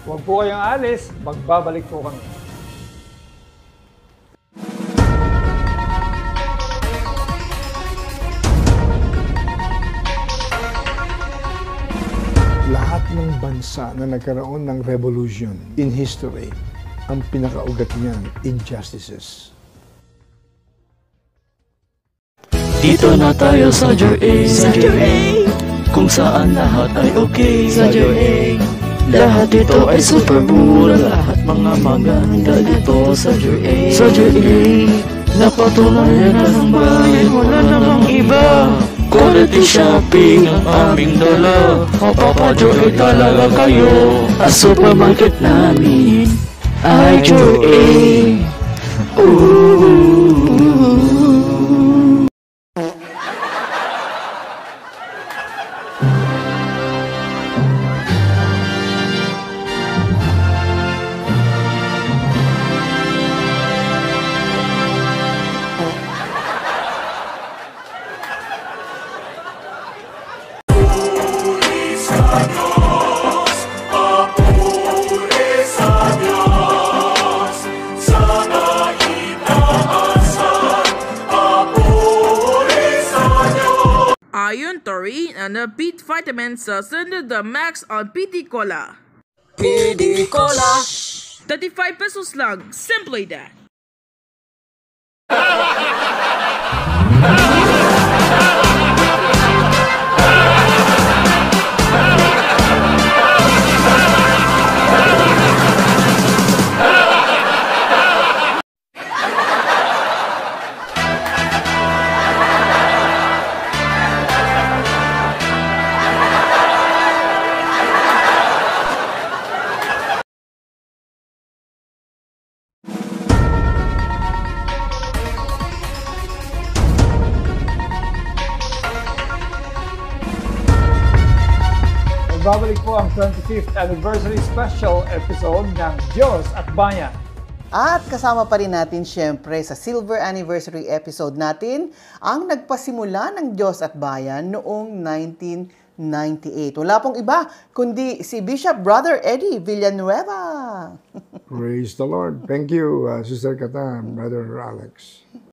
Huwag po kayong alis, magbabalik po kami. Lahat ng bansa na nagkaroon ng revolution in history, ang pinakaugat niyan, injustices. Dito na tayo sa JA, kung saan lahat ay okay. Sa JA, lahat dito ay super mura. Lahat mga maganda dito sa JA. Sa JA, napatunayan na ng bayan, wala namang iba. Quality shopping ang aming dala. Mapapa-JA talaga kayo. Ang supermarket namin ay JA. Iron, taurine, and beet vitamins send the max on PT Cola. PD Cola. 35 pesos lang, simply that. Magbabalik po ang 25th Anniversary Special episode ng Diyos at Bayan. At kasama pa rin natin siyempre sa Silver Anniversary episode natin ang nagpasimula ng Diyos at Bayan noong 1998. Wala pong iba kundi si Bishop Brother Eddie Villanueva. Praise the Lord. Thank you, Sister Kata, Brother Alex.